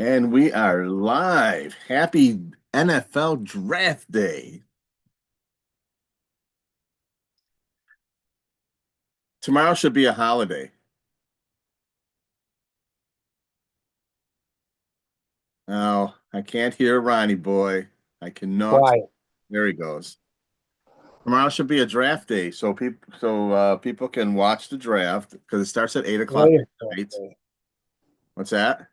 And we are live. Happy NFL Draft Day. Tomorrow should be a holiday. Oh, I can't hear Ronnie boy. I cannot. Why? There he goes. Tomorrow should be a draft day, so people can watch the draft because it starts at 8 o'clock Today's at draft night. day. What's that?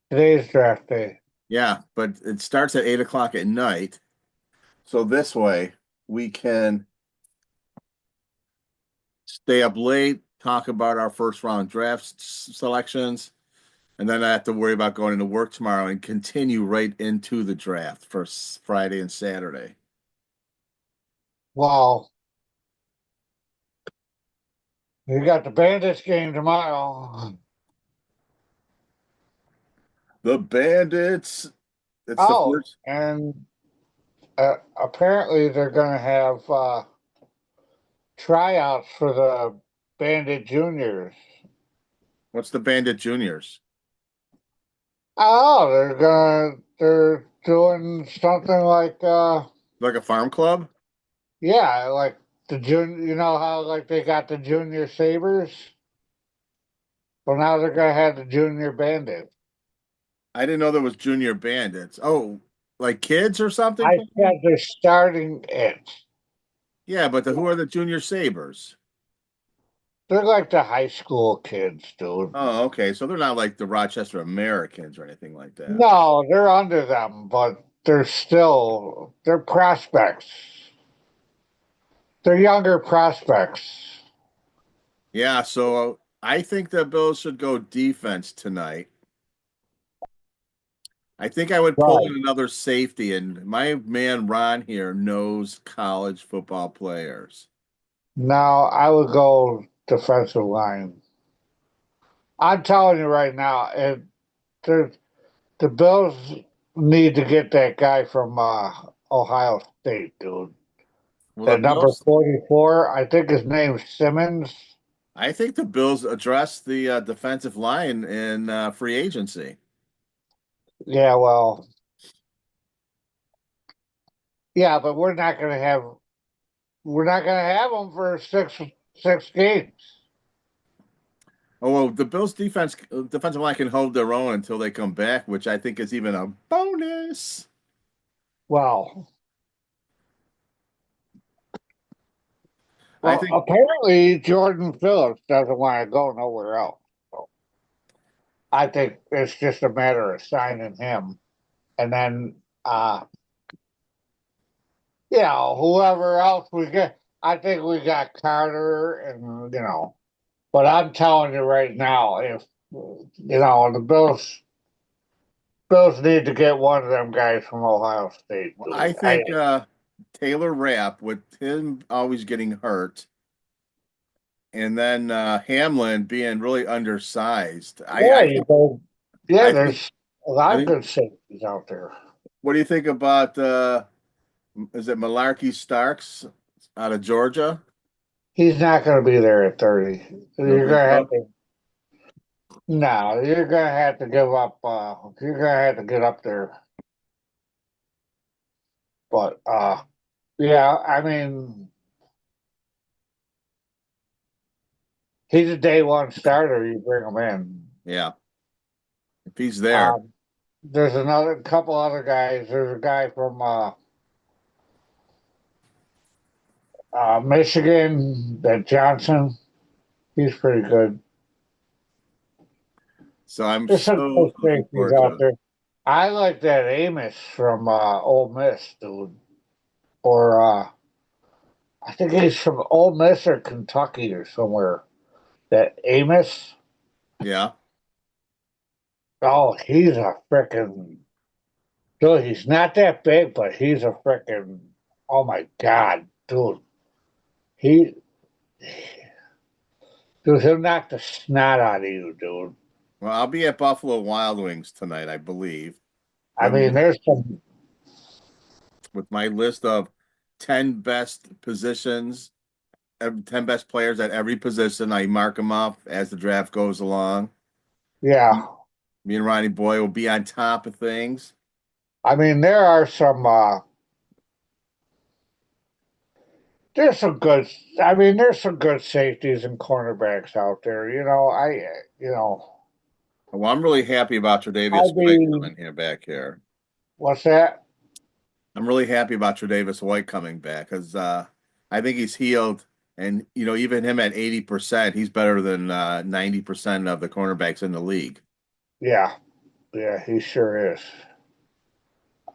Today's draft day. Yeah, but it starts at 8 o'clock at night. So this way we can stay up late, talk about our first round selections. And then I have to worry about going into work tomorrow and continue right into the draft for Friday and Saturday. Well, you got the Bandits game tomorrow. The Bandits, it's the Oh, first. and apparently they're going to have tryouts for the Bandit Juniors. What's the Bandit Juniors? Oh, they're doing something like Like a farm club? yeah, like the junior. You know how like they got the Junior Sabers. Well, now they're going to have the Junior Bandit. I didn't know there was Junior Bandits. Oh, like kids or something I said playing? they're starting it. Yeah, but who are the Junior Sabers? They're like the high school kids, dude. Oh, okay. So they're not like the Rochester Americans or anything like that. No, they're under them, but they're prospects. They're younger prospects. Yeah, so I think the Bills should go defense tonight. I think I would pull Right. in another safety, and my man Ron here knows college football players. Now I would go defensive line. I'm telling you right now, the the Bills need to get that guy from Ohio State, dude. Well, the That number Bills, 44, I think his name's Simmons. I think the Bills address the defensive line in free agency. Yeah, well, yeah, but we're not going to have him for six games. Oh, well, the Bills defensive line can hold their own until they come back, which I think is even a bonus. Well, I well, think apparently Jordan Phillips doesn't want to go nowhere else. So I think it's just a matter of signing him, and then whoever else we get. I think we got Carter, and But I'm telling you right now, if the Bills need to get one of them guys from Ohio State, I dude. think Taylor Rapp, with him always getting hurt, and then Hamlin being really undersized. Yeah, you go. Yeah, I think there's a lot I of think. good safeties out there. What do you think about is it Malarkey Starks out of Georgia? He's not going to be there at 30. You don't You're think going to have so? to. No, you're going to have to give up. You're going to have to get up there. But yeah, I mean, he's a day one starter. You bring him in. Yeah, if he's there. Um, there's another couple other guys. There's a guy from Michigan, that Johnson. He's pretty good. So I'm There's some so good looking safeties forward to out it. there. I like that Amos from Ole Miss, dude. Or I think he's from Ole Miss or Kentucky or somewhere. That Amos. Yeah. Oh, he's a frickin' dude. He's not that big, but he's a frickin' oh my god, dude. He dude, he'll knock the snot out of you, dude. Well, I'll be at Buffalo Wild Wings tonight, I believe. I mean, With there's some my list of 10 best positions, 10 best players at every position. I mark them up as the draft goes along. yeah. Me and Ronnie Boy will be on top of things. I mean, there's some good. I mean, there's some good safeties and cornerbacks out there. You know, Well, I'm really happy about I Tre'Davious White mean, coming here back here. what's that? I'm really happy about Tre'Davious White coming back because I think he's healed, and even him at 80%, he's better than 90% of the cornerbacks in the league. Yeah, yeah, he sure is.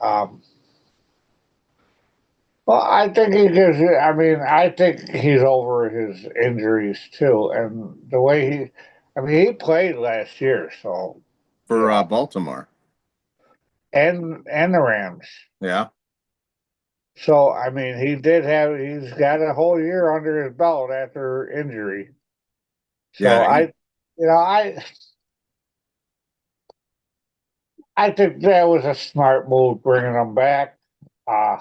Um, well, I think he gives. I mean, I think he's over his injuries too, and the way he. I mean, he played last year, so you For know, Baltimore. and the Rams. Yeah, So I mean, he's got a whole year under his belt after injury. So yeah. you know, I think that was a smart move bringing him back. Uh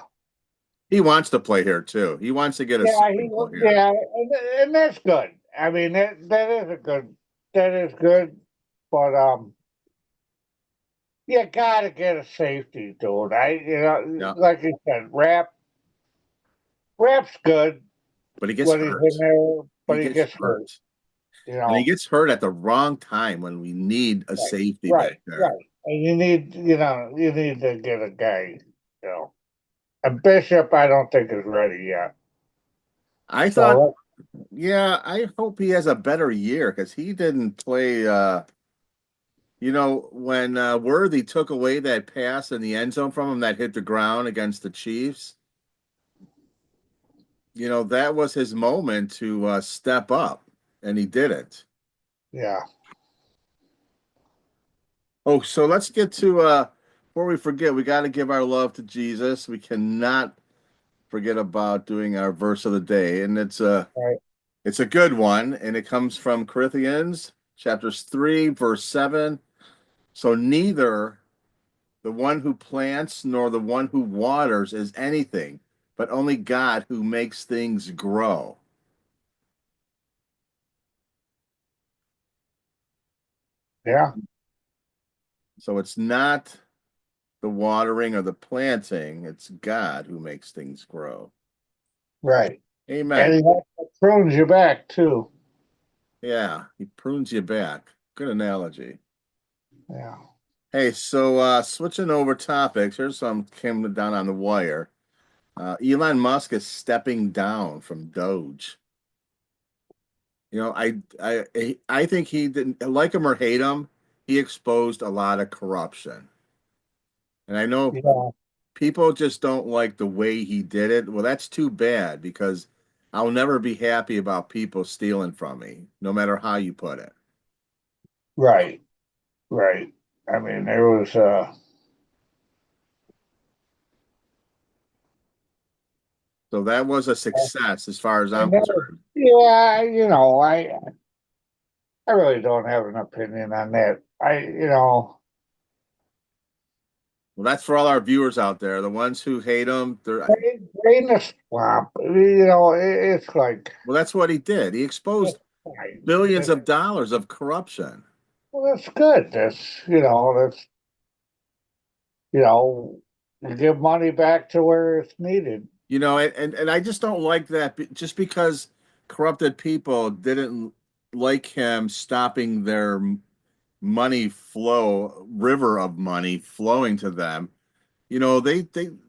He wants to play here too. He wants to get a yeah, swimming pool here. and that's good. I mean, that is good, but you gotta get a safety, dude. Yeah, Like you said, Rap's good but he gets when he's in hurt. there, He but he gets gets hurt. hurt, You and he know, gets hurt at the wrong time when we need a right, safety back there. right. And you need to get a guy. You know, and Bishop, I don't think is ready yet. I thought, So yeah, I hope he has a better year because he didn't play. When Worthy took away that pass in the end zone from him that hit the ground against the Chiefs, that was his moment to step up, and he didn't. yeah, Oh, so let's get to before we forget, we got to give our love to Jesus. We cannot forget about doing our verse of the day, and right. it's a good one, and it comes from Corinthians chapters 3, verse 7. So neither the one who plants nor the one who waters is anything, but only God who makes things grow. Yeah, So it's not the watering or the planting, it's God who makes things grow. right. And Amen. he also prunes you back too. Yeah, he prunes you back. Good analogy. Yeah, Hey, so switching over topics, here's some came down on the wire. Elon Musk is stepping down from Doge. I think he didn't like him or hate him. He exposed a lot of corruption, and I know yeah, people just don't like the way he did it. Well, that's too bad because I'll never be happy about people stealing from me, no matter how you put it. right, right. I mean, there was So that was a success as far as I'm and there was, concerned. yeah, I really don't have an opinion on that. Well, that's for all our viewers out there. The ones who hate him, they're Drain the swamp. It's like well, that's what he did. He it's exposed fine. billions of dollars of corruption. Well, that's good. You know, you give money back to where it's needed. And I just don't like that just because corrupted people didn't like him stopping their money flow, river of money flowing to them.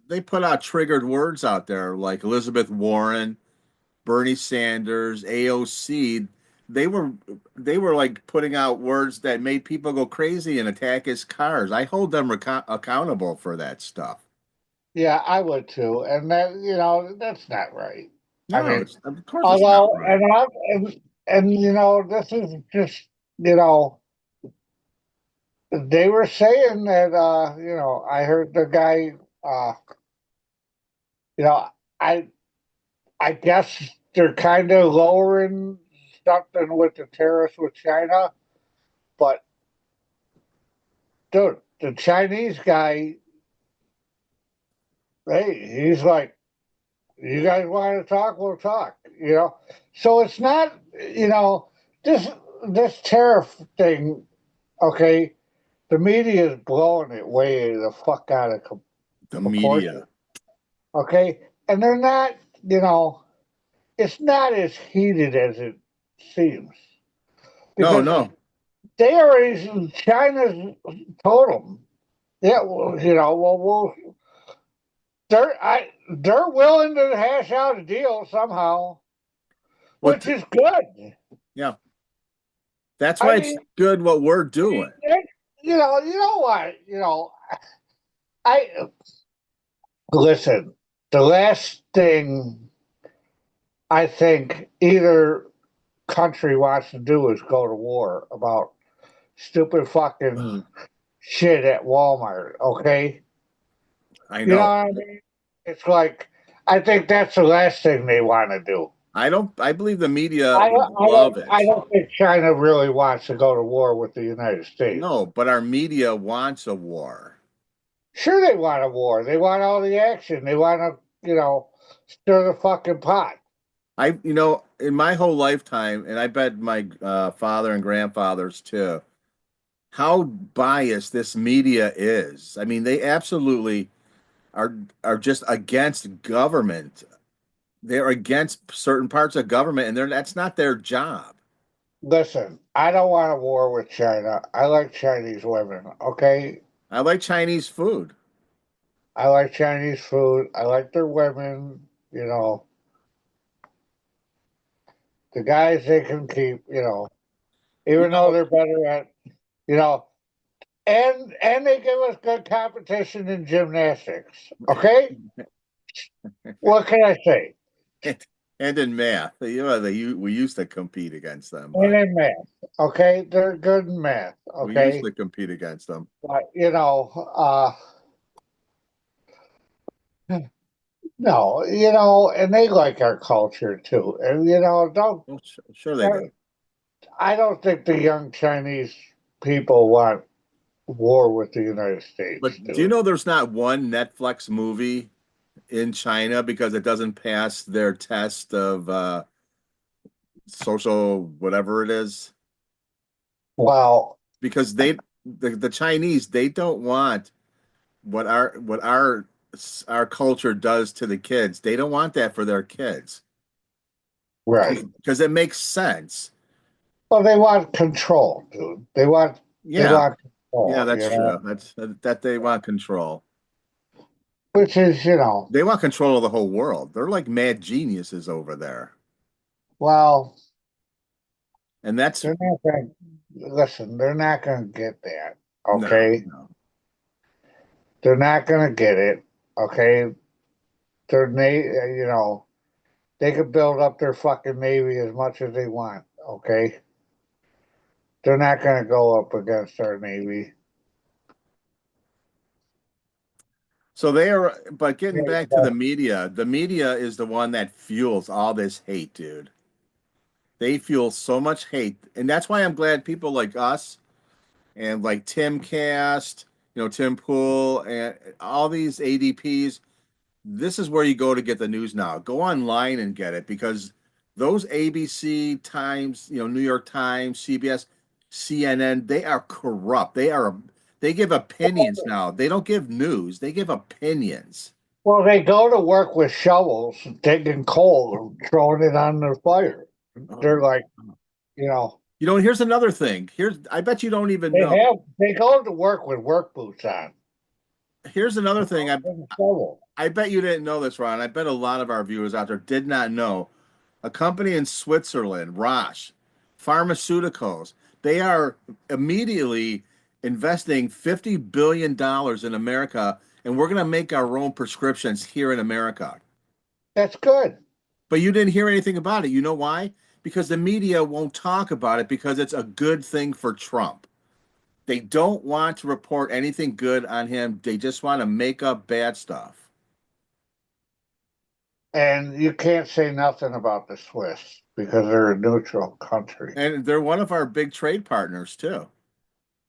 They put out triggered words out there like Elizabeth Warren, Bernie Sanders, AOC. They were they were like putting out words that made people go crazy and attack his cars. I hold them accountable for that stuff. Yeah, I would too. And that's not right. I No, mean, of course it's not although, right. this is just, they were saying that, I heard the guy, you know, I, I guess they're kind of lowering something with the tariffs with China, but dude, the Chinese guy, hey, he's like, you guys want to talk, we'll talk, So it's not, this tariff thing, okay. The media is blowing it way the fuck out of The proportion. media. Okay, and they're not. You know, it's not as heated as it seems No, because no. they already China's told them. Yeah, well, you know, they're willing to hash out a deal somehow, What? which is good. Yeah. That's I why it's mean, good what we're doing. you know what, I listen. The last thing I think either country wants to do is go to war about stupid fucking shit at Walmart. Okay, I you know know. what I mean? It's like I think that's the last thing they want to do. I don't. I believe the media would love I it. don't think China really wants to go to war with the United States. No, but our media wants a war. Sure, they want a war. They want all the action. They want to, stir the fucking pot. In my whole lifetime, and I bet my father and grandfathers too, how biased this media is. I mean, they absolutely are are just against government. They're against certain parts of government, and that's not their job. Listen, I don't want a war with China. I like Chinese women. Okay, I like Chinese food. I like Chinese food. I like their women. The guys they can keep. You Even though know, they're better at, you know, and they give us good competition in gymnastics. Okay, what can I say? and, and in math, we used to compete against them, And but in math, okay, they're good in math. we used Okay, to compete against them. but no, and they like our culture too. And don't Well, sure they do. I don't think the young Chinese people want war with the United States, But do you dude. know there's not one Netflix movie in China because it doesn't pass their test of social whatever it is? Well, Because the Chinese they don't want what our culture does to the kids. They don't want that for their kids right. because it makes sense. Well, they want control, dude. They Yeah, want yeah, control, that's true. That they want control. which is, They want control of the whole world. They're like mad geniuses over there. well, And that's they're not going to listen. They're not going to get that. no, Okay, no. they're not going to get it. Okay, they could build up their fucking navy as much as they want. Okay, they're not going to go up against our navy. So they are, but getting Yeah, back to the media is the one that fuels all this hate, dude. They fuel so much hate. And that's why I'm glad people like us and like Tim Cast, Tim Pool and all these ADPs, this is where you go to get the news now. Go online and get it because those ABC Times, New York Times, CBS, CNN, they are corrupt. They give opinions now. They don't give news. They give opinions. well, they go to work with shovels, digging coal, and throwing it on their fire. They're Oh. like, you know, Here's another thing. I bet you don't even know. they go to work with work boots on. Here's another thing. With a shovel. I bet you didn't know this, Ron. I bet a lot of our viewers out there did not know. A company in Switzerland, Roche Pharmaceuticals, they are immediately investing $50 billion in America, and we're going to make our own prescriptions here in America. That's good. But you didn't hear anything about it. You know why? Because the media won't talk about it because it's a good thing for Trump. They don't want to report anything good on him. They just want to make up bad stuff. And you can't say nothing about the Swiss because they're a neutral country. And they're one of our big trade partners too.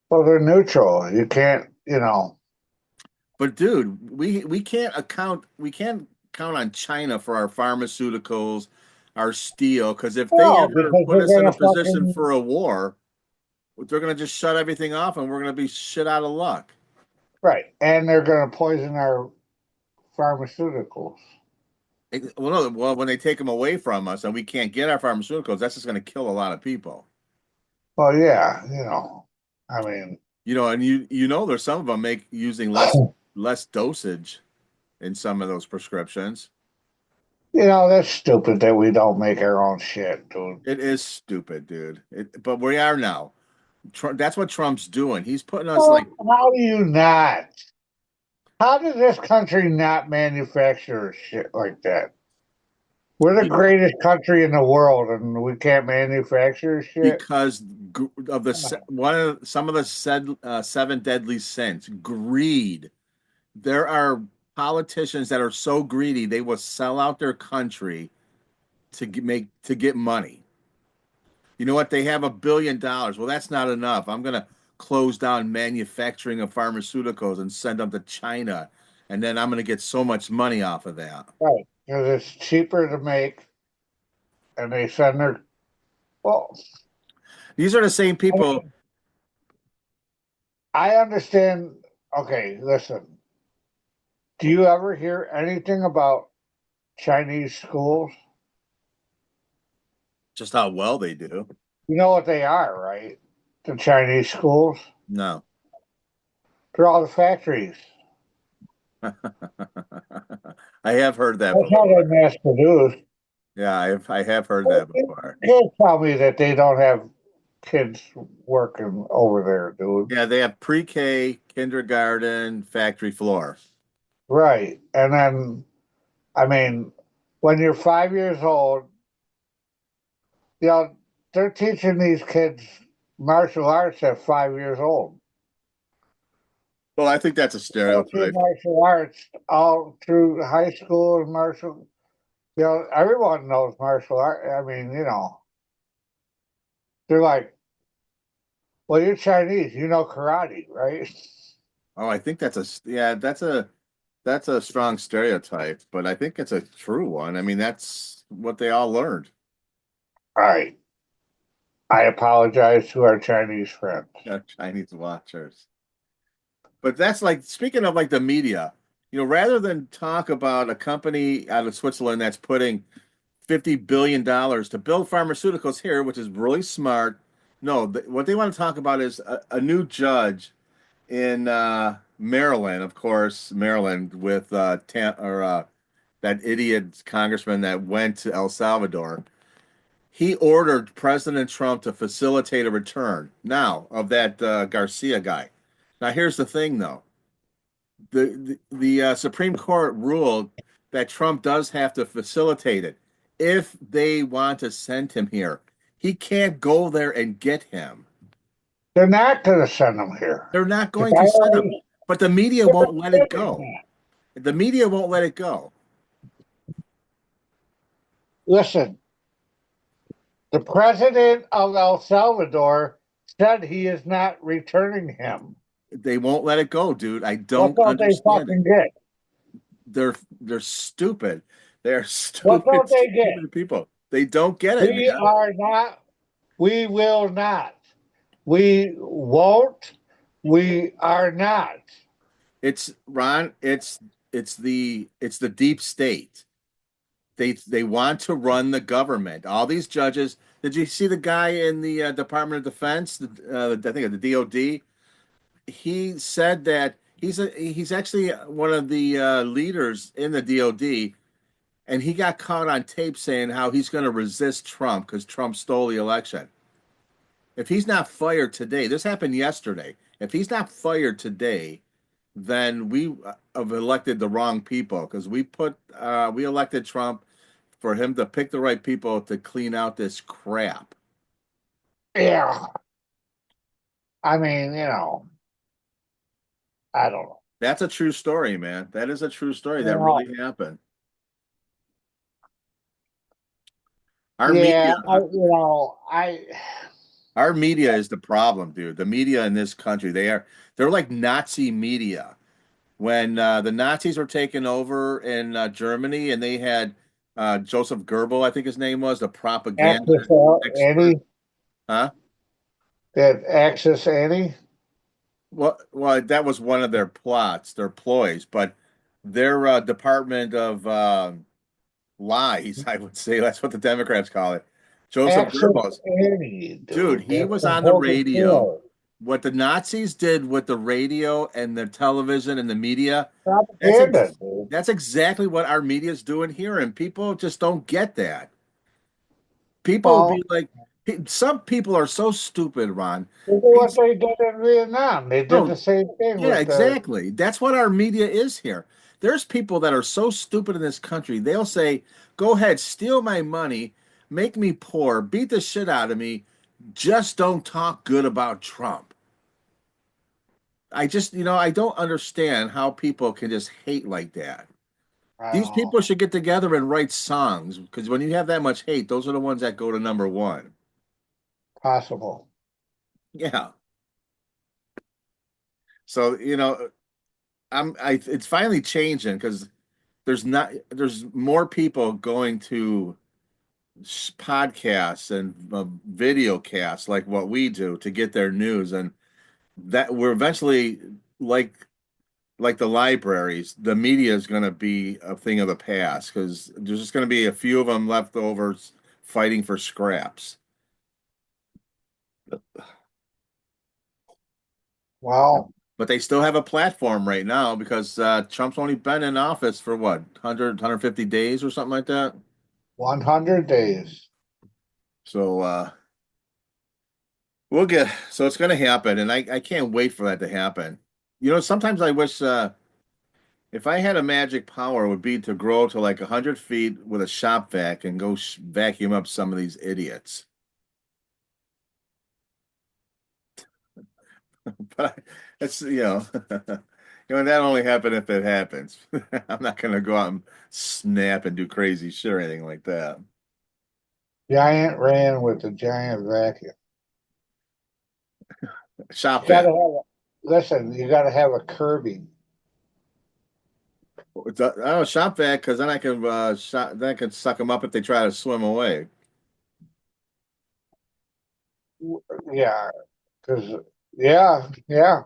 Well, they're neutral. You can't, But dude, we can't count on China for our pharmaceuticals, our steel, because if they no, ever because put they're us in a gonna position fucking for a war, they're going to just shut everything off, and we're going to be shit out of luck. Right. And they're going to poison our pharmaceuticals. Well, no, well, when they take them away from us and we can't get our pharmaceuticals, that's just going to kill a lot of people. Well, yeah, I mean, And there's some of them make using less dosage in some of those prescriptions. that's stupid that we don't make our own shit, dude. It is stupid, dude. But we are now. That's what Trump's doing. He's putting us Well, like how do you not? How does this country not manufacture shit like that? We're the greatest country in the world, and we can't manufacture shit. because of the Come on. one of some of the seven deadly sins, greed. There are politicians that are so greedy they will sell out their country to get money. You know what? They have $1 billion. Well, that's not enough. I'm going to close down manufacturing of pharmaceuticals and send them to China, and then I'm going to get so much money off of that. Right, because it's cheaper to make, and they send their. Well, These are the same I people. mean, I understand. Okay, listen. Do you ever hear anything about Chinese schools? Just how well they do. You know what they are, right? The Chinese schools. No. They're all the factories. I have heard that That's how they before. mass produce. Yeah, I have heard that before. You can't tell me that they don't have kids working over there, dude. Yeah, they have pre-K, kindergarten, factory floor. Right. And then, I mean, when you're 5 years old, you know, they're teaching these kids martial arts at 5 years old. Well, I think that's a Teaching stereotype. martial arts all through high school and martial, everyone knows martial art. I mean, they're like, well, you're Chinese, you know karate, right? Oh, I think yeah, that's a strong stereotype, but I think it's a true one. I mean, that's what they all learned. All right. I apologize to our Chinese friends. Yeah, Chinese watchers. But that's like speaking of like the media, rather than talk about a company out of Switzerland that's putting $50 billion to build pharmaceuticals here, which is really smart. No, what they want to talk about is a new judge in Maryland, of course, Maryland with that idiot congressman that went to El Salvador. He ordered President Trump to facilitate a return now of that Garcia guy. Now, here's the thing, though. The Supreme Court ruled that Trump does have to facilitate it if they want to send him here. He can't go there and get him. They're not going to send them here. They're not If going I to send him, already, but the media they're won't let it sending go. that. The media won't let it go. Listen, the president of El Salvador said he is not returning him. They won't let it go, dude. I What don't don't they understand it. fucking get? They're stupid. They're What stupid, don't they get? stupid people. They don't get it, We man. are not, we will not. We won't, we are not. It's Ron. It's the deep state. They want to run the government. All these judges. Did you see the guy in the Department of Defense? I think the DOD. He said that he's actually one of the leaders in the DOD, and he got caught on tape saying how he's going to resist Trump because Trump stole the election. If he's not fired today, this happened yesterday. If he's not fired today, then we have elected the wrong people because we elected Trump for him to pick the right people to clean out this crap. Yeah. I mean, I don't know. That's a true story, man. That is a true story. That Well, really happened. Our yeah, media, our media is the problem, dude. The media in this country, they're like Nazi media. When the Nazis were taking over in Germany, and they had Joseph Goebbels, I think his name was, the propaganda access expert, Eddie, huh? That Axis Annie? Well, that was one of their plots, their ploys, but their Department of Lies, I would say that's what the Democrats call it. Joseph Axis Goebbels, Annie, dude, dude. he That's was the on the whole radio. show. What the Nazis did with the radio and the television and the media, that's Propaganda, ex dude. that's exactly what our media is doing here, and people just don't get that. People will Well, be like, some people are so stupid, Ron. look at what they did in Vietnam. They did No, the same thing yeah, with the. exactly. That's what our media is here. There's people that are so stupid in this country. They'll say, "Go ahead, steal my money, make me poor, beat the shit out of me. Just don't talk good about Trump." I just, I don't understand how people can just hate like that. I don't These know, people should get together and write songs because when you have that much hate, those are the ones that go to number one. possible. Yeah. So, it's finally changing because there's more people going to podcasts and video casts like what we do to get their news, and that we're eventually like the libraries, the media is going to be a thing of the past because there's just going to be a few of them left over fighting for scraps. Well, But they still have a platform right now because Trump's only been in office for what, 100, days or something like that. 100 days. So so it's going to happen, and I can't wait for that to happen. Sometimes I wish if I had a magic power, it would be to grow to like 100 feet with a shop vac and go vacuum up some of these idiots. But that's that only happen if it happens. I'm not gonna go out and snap and do crazy shit or anything like that. Giant ran with the giant vacuum. Shop You gotta vac. have a, listen, you gotta have a curbing. I don't know, shop vac because then I can suck them up if they try to swim away. Yeah, because, yeah, yeah.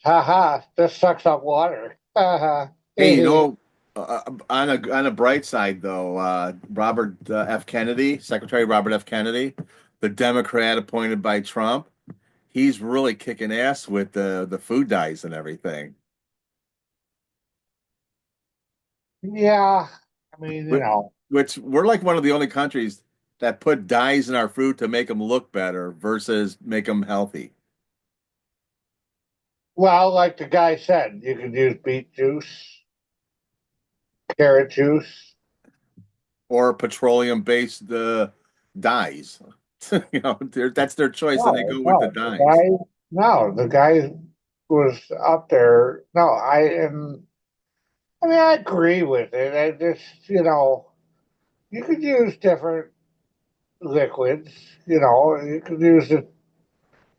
Ha ha, this sucks up water. Ha ha. Hey, Hey, on a bright side though, Robert F. Kennedy, Secretary Robert F. Kennedy, the Democrat appointed by Trump, he's really kicking ass with the food dyes and everything. yeah, I mean, Which, which we're like one of the only countries that put dyes in our food to make them look better versus make them healthy, well, like the guy said, you could use beet juice, carrot juice. or petroleum-based dyes. That's their choice, and they No, go with the no, the dyes. guy, no, the guy was up there. No, I mean, I agree with it. I just, you could use different liquids. You could use the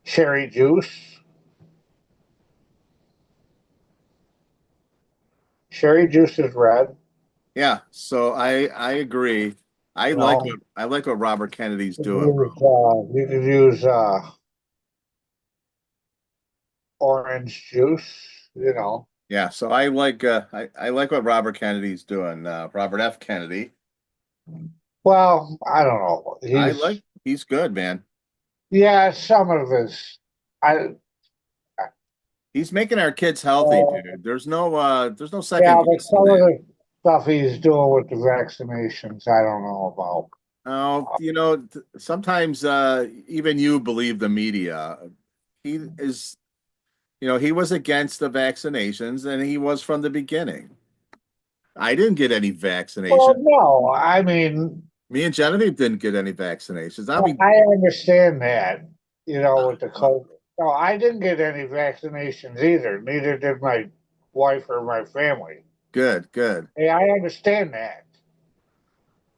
cherry juice. Cherry juice is red. Yeah, so I agree. I You like know, what I like what Robert Kennedy's you could doing, bro. use, orange juice. Yeah, so I like what Robert Kennedy's doing. Robert F. Kennedy. Well, I don't know. He's good, man. Yeah, some of his, I, He's making our kids healthy, uh, dude. There's no second yeah, but guessing some of that. the stuff he's doing with the vaccinations, I don't know about. Oh, sometimes even you believe the media. He is, he was against the vaccinations and he was from the beginning. I didn't get any Well, vaccination. no, I mean, Me and Genevieve didn't get any vaccinations. I mean, I understand that, with the well, COVID. No, I didn't get any vaccinations either. Neither did my wife or my family. good, good. Hey, I understand that.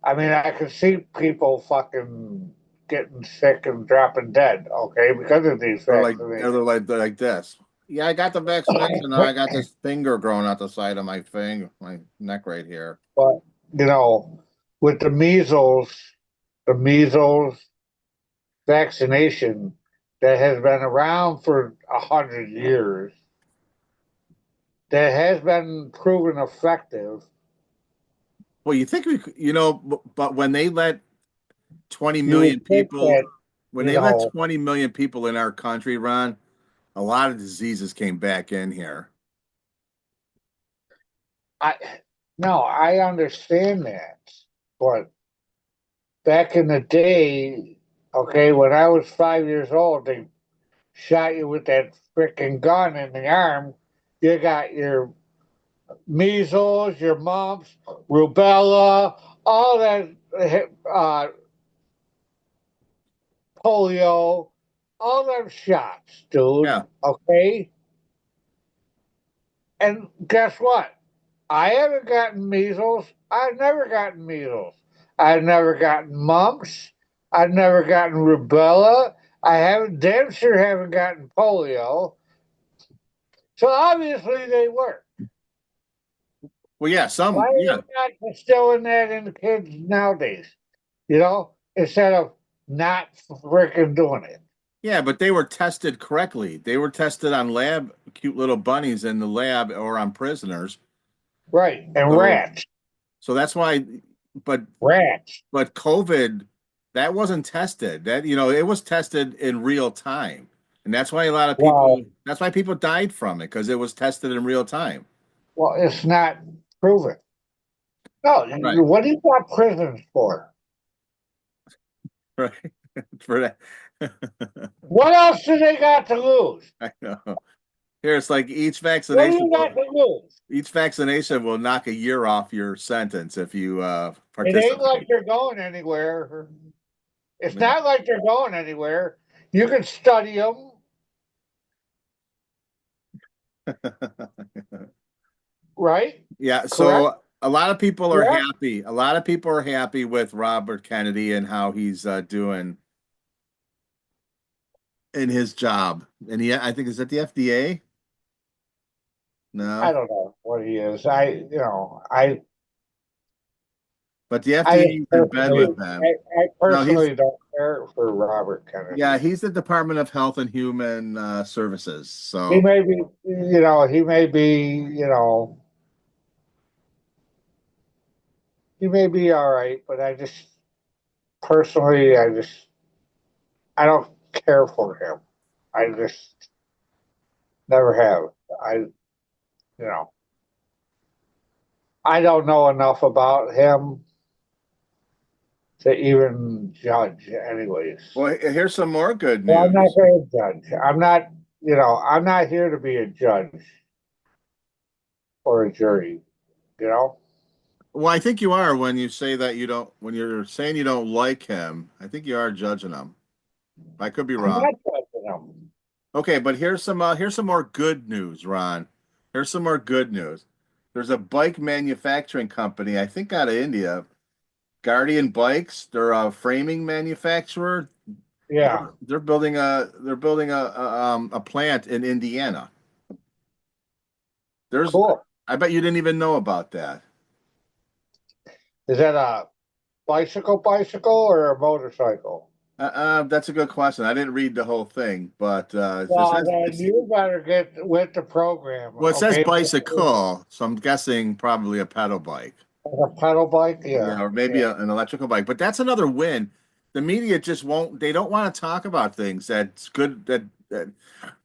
I mean, I could see people fucking getting sick and dropping dead, okay, because of these They're vaccinations. like this. Yeah, I got the vaccination. Now I got this finger growing out the side of my neck right here. But, you know, with the measles vaccination that has been around for 100 years, that has been proven effective. Well, you think but when they let 20 You million would think people, that, when you they let know, 20 million people in our country, Ron, a lot of diseases came back in here. I no, I understand that, but back in the day, okay, when I was 5 years old, they shot you with that freaking gun in the arm. You got your measles, your mumps, rubella, all that, uh, polio, all them shots, dude. Yeah. Okay, and guess what? I haven't gotten measles. I've never gotten measles. I've never gotten mumps. I've never gotten rubella. I haven't, damn sure haven't gotten polio. So obviously they work. Well, yeah, Why are yeah. they not instilling that in the kids nowadays? Instead of not freaking doing it. Yeah, but they were tested correctly. They were tested on lab, cute little bunnies in the lab or on prisoners. Right. And So, rats. so that's why, but Rats. COVID, that wasn't tested. That, it was tested in real time. And that's why Well, that's why people died from it, because it was tested in real time. it's not proven. No, Right. what do you got prisons for? Right. For that. What else do they got to lose? I know. Here it's like What do you got to lose? each vaccination will knock a year off your sentence if you It ain't like participate. they're going anywhere. It's Yeah. not like they're going anywhere. You can study them, right? Yeah, Correct? so a lot of people are Correct? happy. A lot of people are happy with Robert Kennedy and how he's doing in his job. And I think, is that the FDA? I No, don't know what he is. but the I FDA just is in bed personally, with him. I No, personally don't care for Robert yeah, Kennedy. he's the Department of Health and Human Services. He So, may be, he may be, he may be all right, but personally, I don't care for him. I just never have. You know, I don't know enough about him to even judge, anyways. well, here's some more good Well, I'm not news. going to judge. I'm not here to be a judge or a jury. You know, Well, I think you are when you say that when you're saying you don't like him, I think you are judging him. I could be I'm wrong. not judging him. Okay, but here's some more good news, Ron. Here's some more good news. There's a bike manufacturing company, I think out of India, Guardian Bikes. They're a framing manufacturer. Yeah, They're building a plant in Indiana. There's cool. I bet you didn't even know about that. Is that a bicycle or a motorcycle? That's a good question. I didn't read the whole thing, but Well, then you better get with the program, well, it says okay? bicycle, so I'm guessing probably a pedal bike. A pedal bike, yeah, Yeah, or maybe yeah. an electrical bike. But that's another win. The media just won't, they don't want to talk about things that's good, that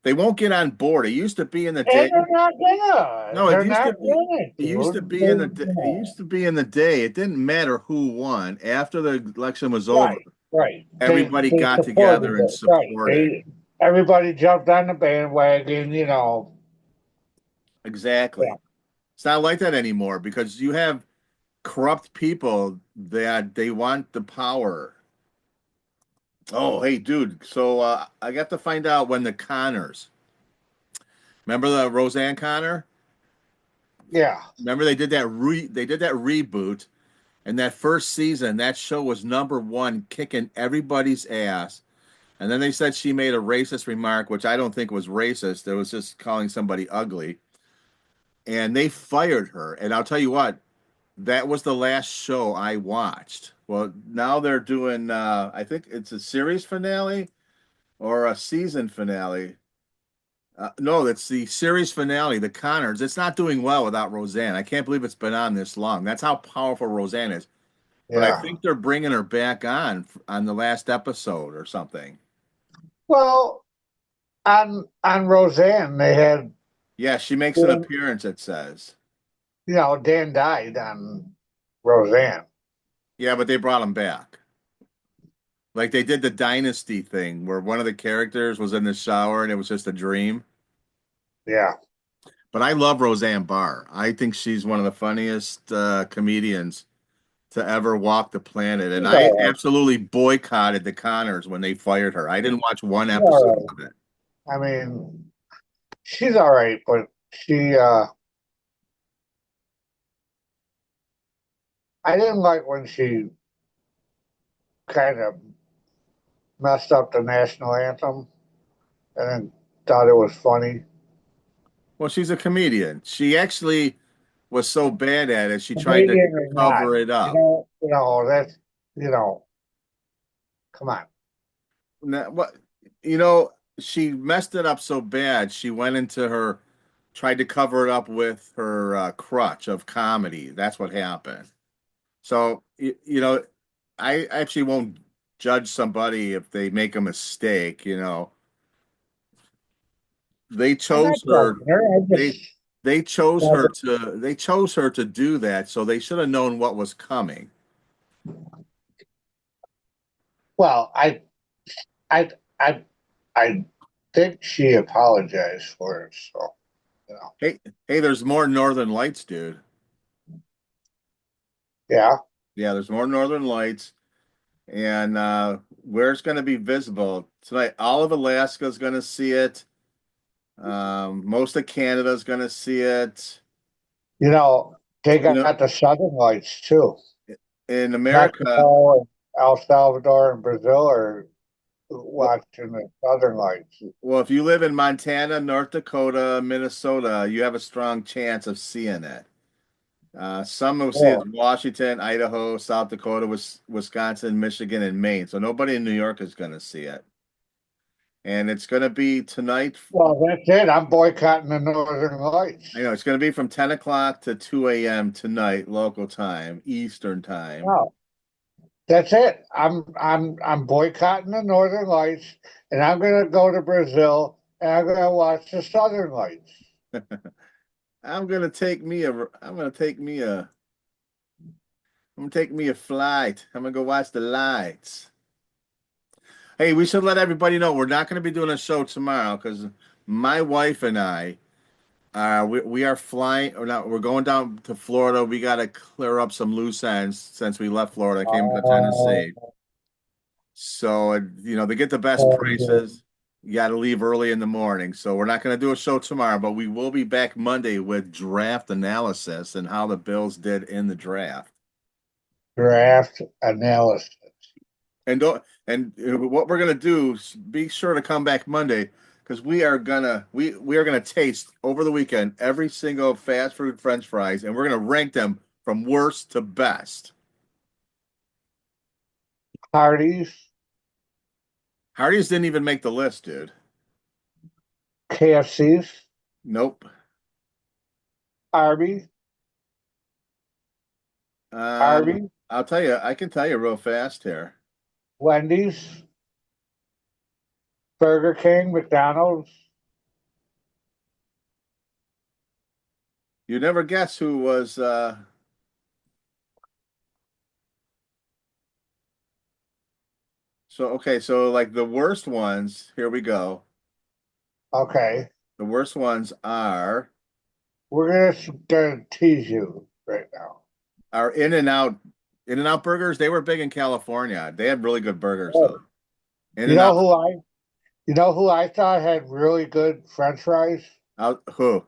they won't get on board. It used to be in the And day. they're not gonna. No, They're not gonna, it used to dude. be in the it used to be in the day. It didn't matter who won. After the election was over, Right, right. everybody They got supported together and it, right? supported. Everybody jumped on the bandwagon, Exactly. Yeah. It's not like that anymore because you have corrupt people that they want the power. Oh, hey, dude. So I got to find out when the Connors. Remember the Roseanne Connor? Yeah. Remember they did that reboot, and that first season that show was number one, kicking everybody's ass. And then they said she made a racist remark, which I don't think was racist. It was just calling somebody ugly, and they fired her. And I'll tell you what, that was the last show I watched. Well, now they're doing I think it's a series finale or a season finale. No, it's the series finale, The Conners. It's not doing well without Roseanne. I can't believe it's been on this long. That's how powerful Roseanne is. But I Yeah. think they're bringing her back on the last episode or something. Well, on Roseanne, they had Yeah, she makes an Dan, appearance, it says. Dan died on Roseanne. Yeah, but they brought him back. Like they did the Dynasty thing where one of the characters was in the shower and it was just a dream. Yeah. But I love Roseanne Barr. I think she's one of the funniest comedians to ever walk the planet. And She's I all right. absolutely boycotted the Conners when they fired her. I didn't watch one She's all episode right. of it. I mean, she's all right, but I didn't like when she kind of messed up the national anthem and then thought it was funny. Well, she's a comedian. She actually was so bad at it, she tried to Comedian or not, cover it up. that's, you know, come on. Now, what you know, she messed it up so bad. She went into her tried to cover it up with her crutch of comedy. That's what happened. So I actually won't judge somebody if they make a mistake. They I'm not chose her. judging her. I They just, they chose her to do that. So they should have known what was coming. well, I, I, I think she apologized for it. So, you know, Hey, hey, there's more Northern Lights, dude. yeah. Yeah, there's more Northern Lights. And where it's going to be visible tonight. All of Alaska is going to see it. Most of Canada is going to see it. They You know, got the Southern Lights too. in America, Mexico and El Salvador and Brazil are well, watching the Southern Lights. well, if you live in Montana, North Dakota, Minnesota, you have a strong chance of seeing it. Some will see it Cool. in Washington, Idaho, South Dakota, Wisconsin, Michigan, and Maine. So nobody in New York is going to see it. And it's going to be tonight. Well, that's it. I'm boycotting the Northern Lights. I know it's going to be from 10 o'clock to 2 a.m. tonight, local time, Eastern time. No, that's it. I'm boycotting the Northern Lights, and I'm gonna go to Brazil and I'm gonna watch the Southern Lights. I'm gonna take me a flight. I'm gonna go watch the lights. Hey, we should let everybody know we're not gonna be doing a show tomorrow because my wife and I we are flying or not we're going down to Florida. We gotta clear up some loose ends since we left Florida and came to Oh, Tennessee. So, to get the best oh, prices, you got to leave early in the morning. So, we're not going to do a show tomorrow, but we will be back Monday with draft analysis and how the Bills did in the draft. draft analysis. And don't and what we're going to do is be sure to come back Monday because we are gonna taste over the weekend every single fast food French fries and we're going to rank them from worst to best. Hardee's, Hardee's didn't even make the list, dude. KFC's, Nope. Arby's, Um, Arby's, I'll tell you, I can tell you real fast here. Wendy's, Burger King, McDonald's. You never guess who was so like the worst ones, here we go. Okay, The worst ones gonna tease you right now. are In-N-Out burgers. They were big in California. They had really good burgers though. Oh, you know In-N-Out who I you know who I thought had really good French fries? out who?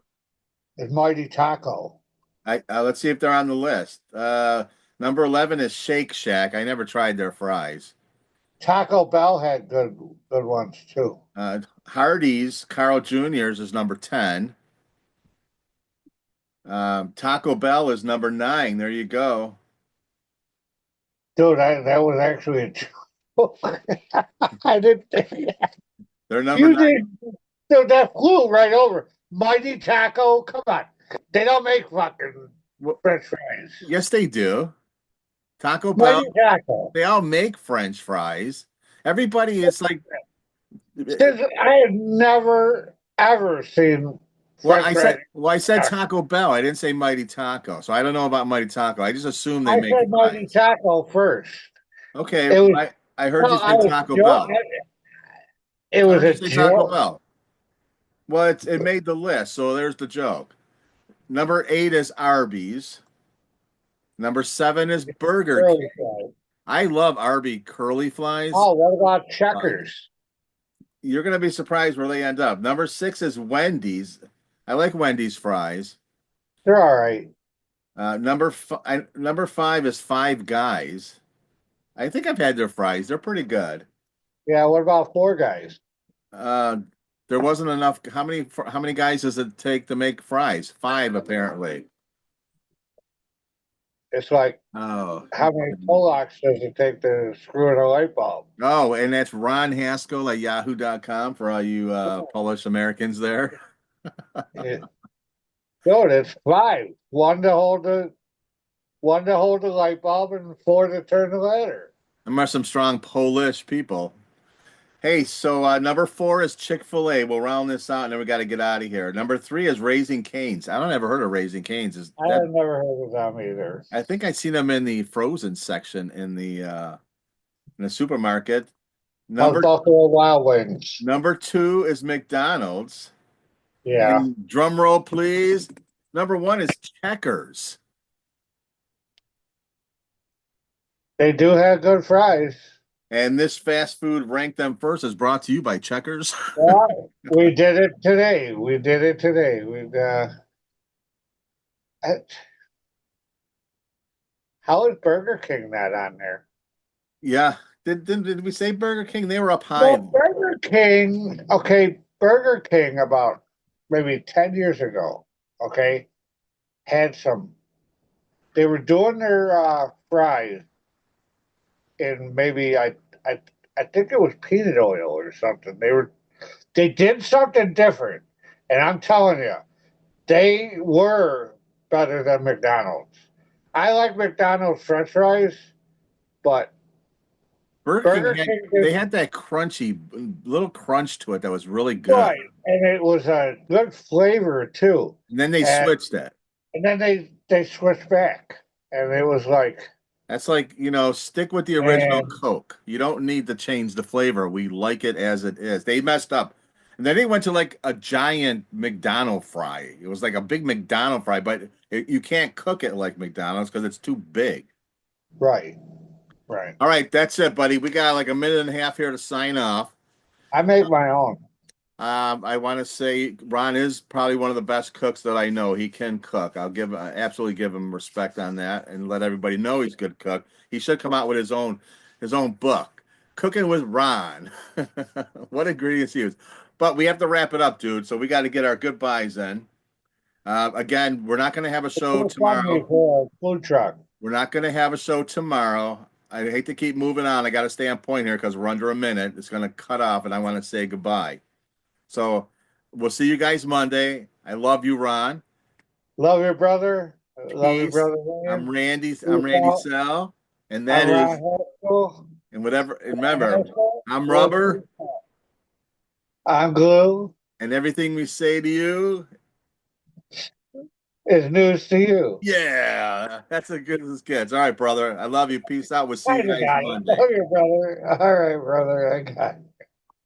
Is Mighty Taco. Let's see if they're on the list. Number 11 is Shake Shack. I never tried their fries. Taco Bell had good ones too. Hardee's, Carl Jr.'s is number 10. Taco Bell is number 9. There you go. Dude, that was actually a joke. I didn't think that. They're number You nine. did. Dude, that flew right over. Mighty Taco, come on. They don't make fucking Well, French fries. yes, they do. Taco Bell, Mighty Taco. they all make French fries. Everybody is like, Since I have never ever seen well, French fries. I said Taco Bell. I didn't say Mighty Taco. So I don't know about Mighty Taco. I just assume they I make said Mighty fries. Taco first. Okay, It was I heard no, you I say was Taco joke. Bell. It I was heard a you say Taco joke. Bell. Well, it made the list, so there's the joke. Number 8 is Arby's. Number 7 is Burger Curly King. fries. I love Arby curly flies. Oh, what about Uh, Checkers? you're gonna be surprised where they end up. Number 6 is Wendy's. I like Wendy's fries. They're all right. Number 5 is Five Guys. I think I've had their fries. They're pretty good. Yeah, what about Four Guys? Uh, there wasn't enough. How many guys does it take to make fries? Five, apparently. It's like Oh, how many Polacks does it take to screw in a light bulb? oh, and that's Ron Haskell at yahoo.com for all you Polish Americans there. It, dude, it's five. One to hold the light bulb and four to turn the ladder. There are some strong Polish people. Hey, so number 4 is Chick-fil-A. We'll round this out, and then we got to get out of here. Number 3 is Raising Cane's. I don't ever heard of Raising Cane's. Is I that? have never heard of them either. I think I seen them in the frozen section in the supermarket. How's Number Buffalo Wild Wings? number 2 is McDonald's. Yeah, And drum roll, please. Number 1 is Checkers. they do have good fries. And this fast food rank them first is brought to you by Checkers. Yeah, we did it today. We did it today. Uh, how is Burger King not on there? Yeah. Did we say Burger King? They were up high. Well, Burger King, okay, Burger King about maybe 10 years ago, okay, had some, they were doing their fries in maybe, I, I think it was peanut oil or something. They did something different. And I'm telling you, they were better than McDonald's. I like McDonald's French fries, but Burger King Burger had King they did had that crunchy little crunch to it that was really good. right, and it was a good flavor too. And then they And switched it. and then they switched back, and it was like, That's like, stick with the original and Coke. You don't need to change the flavor. We like it as it is. They messed up. And then they went to like a giant McDonald fry. It was like a big McDonald fry, but you can't cook it like McDonald's because it's too big. right, right. All right, that's it, buddy. We got like a minute and a half here to sign off. I make my own. I want to say Ron is probably one of the best cooks that I know. He can cook. Absolutely give him respect on that and let everybody know he's a good cook. He should come out with his own book, Cooking with Ron. What ingredients he used. But we have to wrap it up, dude. So we got to get our goodbyes in. Again, we're not going to have a show Go fund me tomorrow. for a food truck. We're not going to have a show tomorrow. I hate to keep moving on. I got to stay on point here because we're under a minute. It's going to cut off, and I want to say goodbye. So we'll see you guys Monday. I love you, Ron. Love your brother. Love your Peace. brother Ryan. I'm Peace Randy out. Sell. And I'm that Ron is Haskell. and whatever Ron remember, Haskell. I'm We'll rubber see. I'm glue. and everything we say to you. Is news to you. Yeah, that's as good as it gets. All right, brother. I love you. Peace out. We'll see I you got guys it. Monday. Love your brother. All right, brother. I got it.